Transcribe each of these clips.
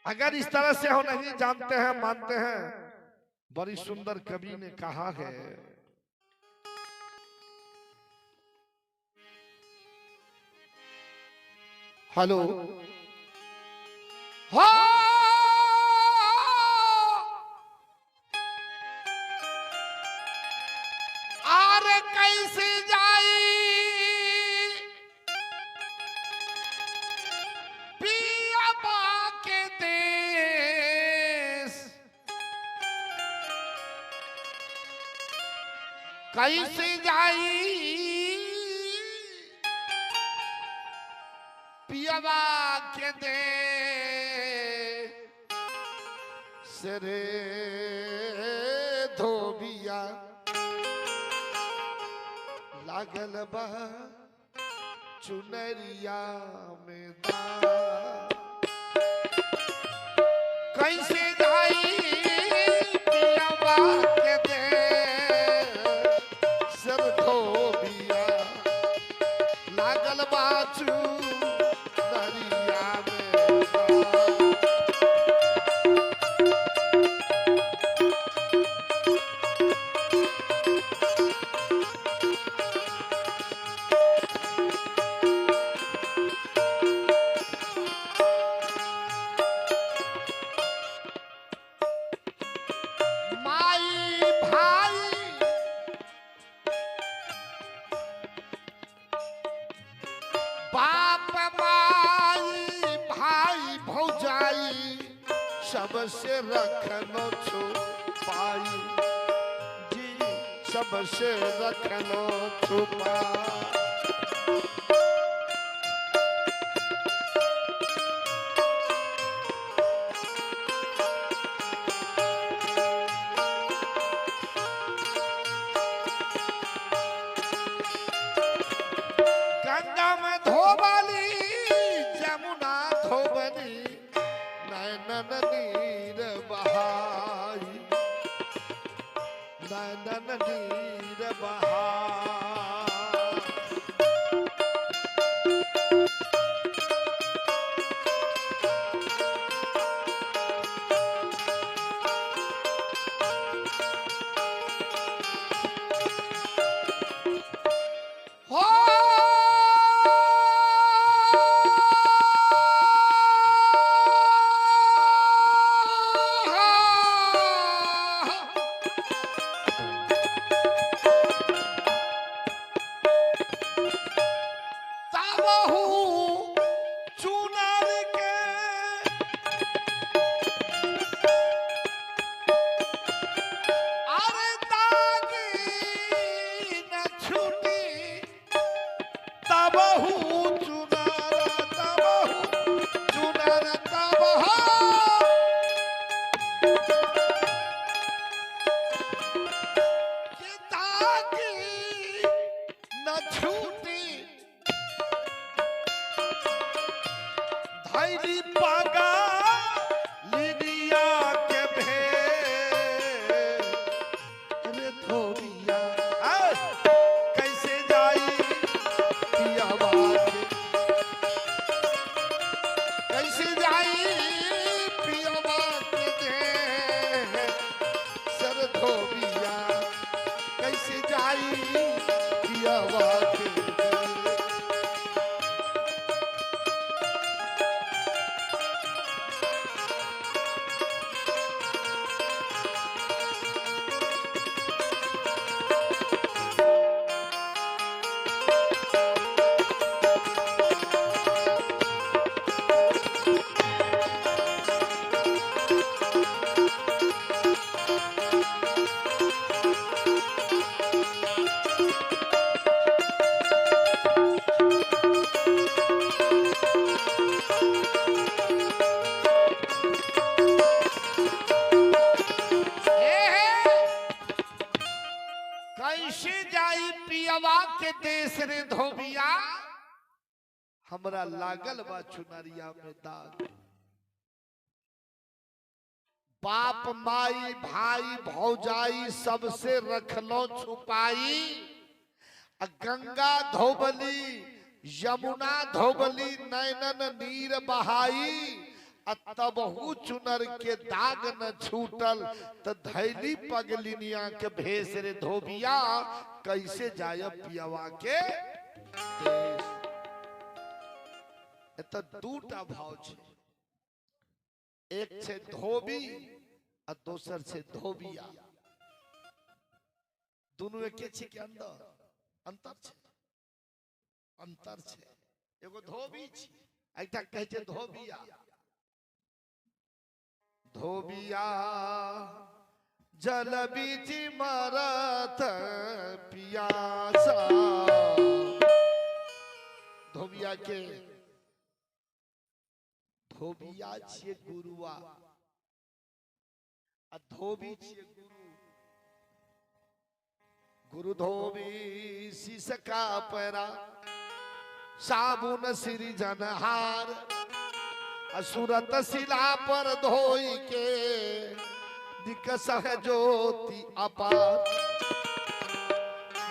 अगर इस तरह से हम नहीं जानते हैं मानते हैं, बड़ी सुंदर कवि ने कहा है, हेलो हो आरे कैसे जाई पिया के देश, कैसे जाई पियावा के देश रे धोबिया लागल बा चुनरिया में दाग, कैसे जाई पियावा के देश रे धोबिया लागल बा चुनरिया में दाग। बाप माई भाई भौजाई सबसे रखनो छुपाई जी, सबसे रखनो छुपाई। गंगा में धोबली जमुना धोबली नैनन नीर बहाई, नैनन नीर बहाई। हो के देश रे धोबिया हमरा लागल बा चुनरिया में दाग। बाप माई भाई भौजाई सबसे रखलो छुपाई, गंगा धोबली यमुना धोबली नैनन नीर बहाई, तबहू चुनर के दाग न छूटल त धैली पगलिनिया के भेष रे धोबिया कैसे जाय पियवा के देश। एत दूटा भाव छे, एक छे धोबी और दोसर छे धोबिया। दोनों एके छे के अंदर अंतर छे, अंतर छे। एगो धोबी छे, एकटा कहै छे धोबिया। धोबिया जल बीच मरत पियासा। धोबिया के धोबिया छिए गुरुआ आ धोबी छिए गुरु। गुरु धोबी शीश का पैरा साबुन श्री जनहार असुरत शिला पर धोई के दिकस है ज्योति अपार।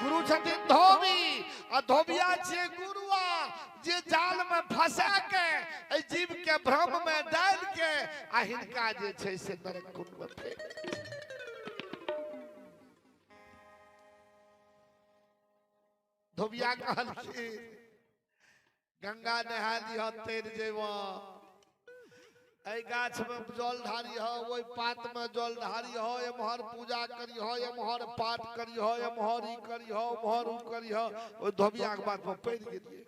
गुरु छथिन धोबी आ धोबिया छे गुरुआ, जे जाल में फंसा के जीव के भ्रम में डाल के आ हिनका जे छे से नरक कुंड में फेंक। धोबिया कहल कि गंगा नहा लिह तैर जेबा, ऐ गाछ में जल ढारी हो, ओई पात में जल ढारी हो, एमहर पूजा करी हो, एमहर पाठ करी हो, एमहर ई करी हो, एमहर ऊ करी हो। ओई धोबिया के बात में पड़ गेलिए।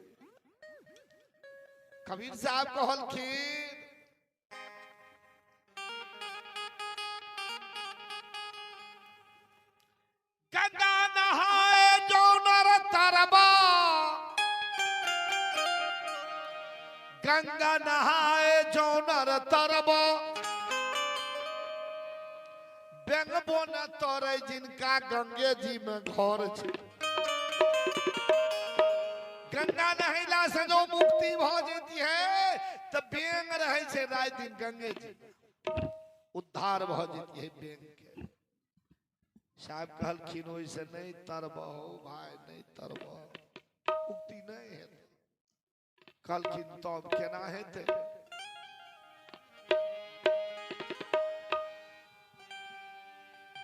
कबीर साहब कहलखिन गंगा नहाए जो नर तरबा, गंगा नहाए जो नर तरबा, बेंगबो न तोरे जिनका गंगे जी में घर छे। गंगा नहैला से जो मुक्ति भ जेती है तो बेंग रहे छे रात दिन गंगे जी, उद्धार भ जेती है बेंग के। साहब कहलखिन ओइसे नहीं तरबो भाई, नहीं तरबो, मुक्ति नहीं है। कहलखिन तब केना हेते?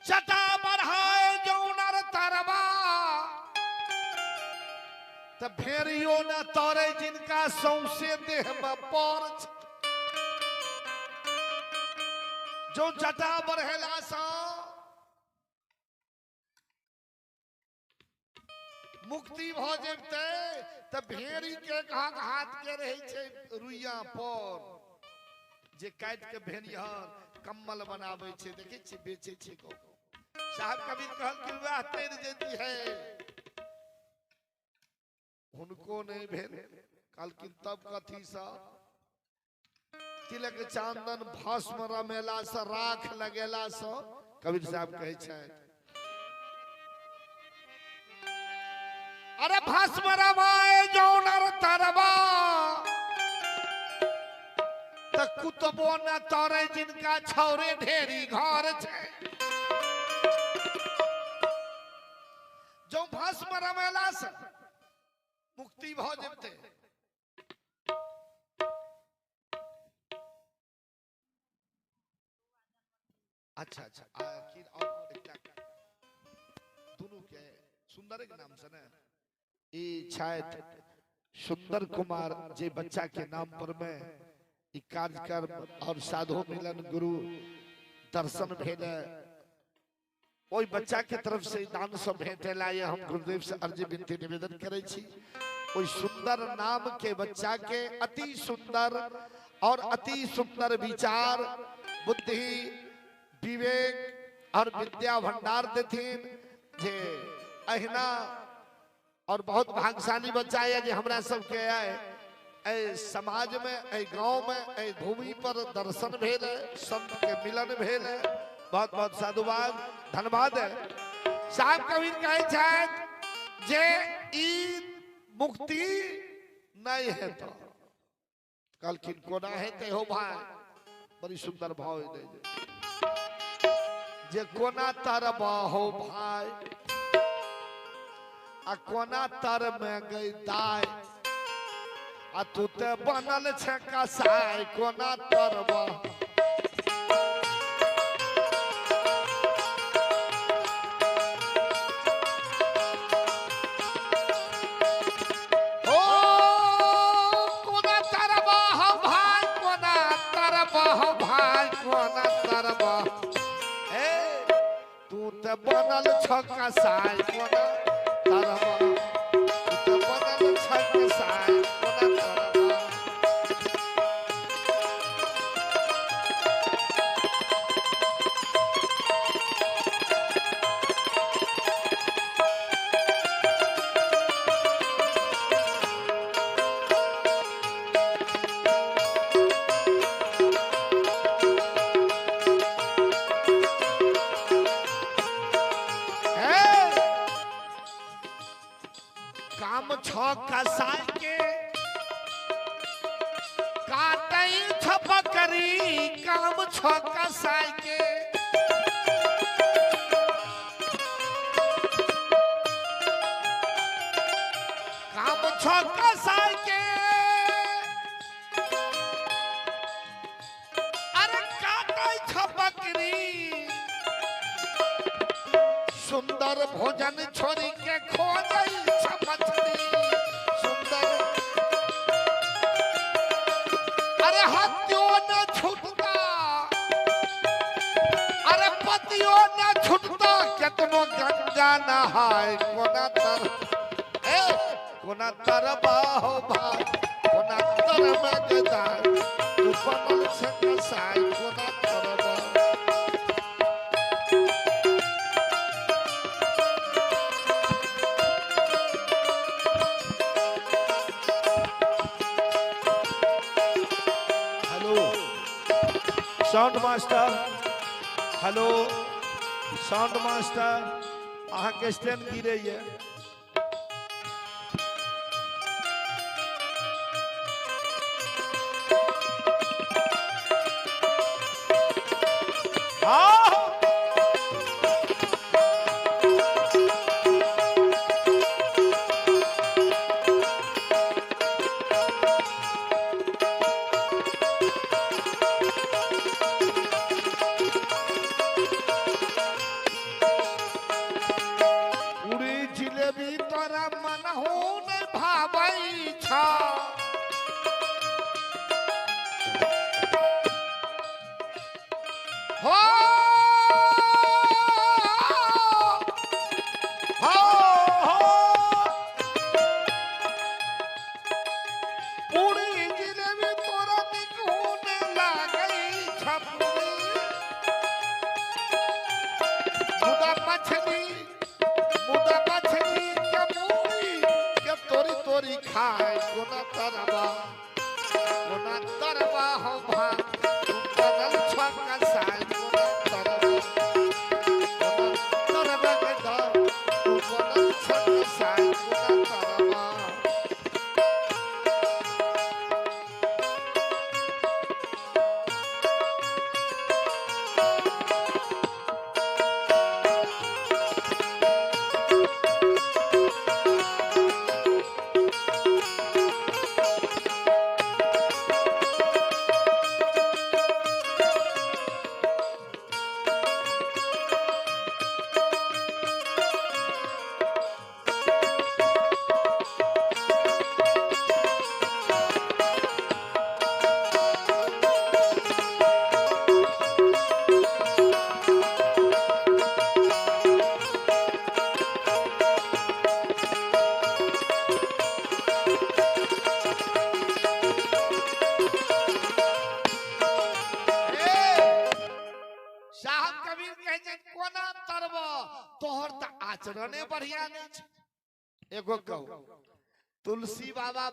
जटा बढ़ाए जो नर तरबा, त भेड़ियो न तोरे जिनका सौंसे देह में पर छे। जो जटा बढ़ेला सा मुक्ति भ जेते त भेड़ी के हाथ के रहे छे रुइया पर, जे काट के भेड़ियर कम्बल बनावे छे, देखे छे बेचे छे को। साहब कबीर कहल कि वह तैर जेती है, उनको नहीं भेल। कहलखिन तब कथी सा? तिलक चांदन भस्म रमेला से, राख लगेला से। कबीर साहब कहे छे अरे भस्म रमाए जो नर तरबा, त कुतबो न तोरे जिनका छौरे ढेरी घर छे। जो भस्म रमेला से मुक्ति भ जेते। अच्छा अच्छा, आखिर और दोनों के सुंदर के नाम से ना ये शायद सुंदर कुमार जे बच्चा के नाम पर में ई कार्यक्रम और साधु मिलन गुरु दर्शन भेले, ओई बच्चा के तरफ से दान सब भेटेला। ये हम गुरुदेव से अर्जी विनती निवेदन करे छी। ओई सुंदर नाम के बच्चा के अति सुंदर और अति सुंदर विचार, बुद्धि, विवेक और विद्या भंडार देथिन। जे अहिना और बहुत भाग्यशाली बच्चा है जे हमरा सब के आए समाज में, गांव में, भूमि पर दर्शन भेल है, संत के मिलन भेल है। बहुत बहुत साधुवाद, धन्यवाद है। साहब कबीर कहे छथि जे ई मुक्ति नहीं है तो कहलखिन कोना हेते हो भाई? बड़ी सुंदर भाव है जे कोना तरबा हो भाई, आ कोना तर में गई दाय, आ तू ते बनल छ कसाई कोना तरबा बनल छक्का साई कोना तरबा तू बनल छक्का साई कोना तरबा काम छक्का साई के काटई छपकरी काम छक्का साई के काम छक्का साई के अरे काटई छपकरी सुंदर भोजन छोड़ी के खो गई सुंदर अरे हत्यो न छूटता अरे पतियो न छूटता कितनो गंगा नहाय कोना तरबा हो भाई कोना तरबा गदाय तू बनल छ कसाई कोना तरबा sound master hello sound master अहाँ के स्टैंड गिरे ये जिलेबी तोरा मन हो न भावई छा हो पूरी जिलेबी तोरा निकूने लागई छपुरी मुदा मछली तोरी खाए कोना तरबा हो भा तू बनल छक्का साई कोना तरबा के दर तू बनल छक्का साई कोना तरबा तोहर त आचरणे बढ़िया नहीं। एगो कहू तुलसी बाबा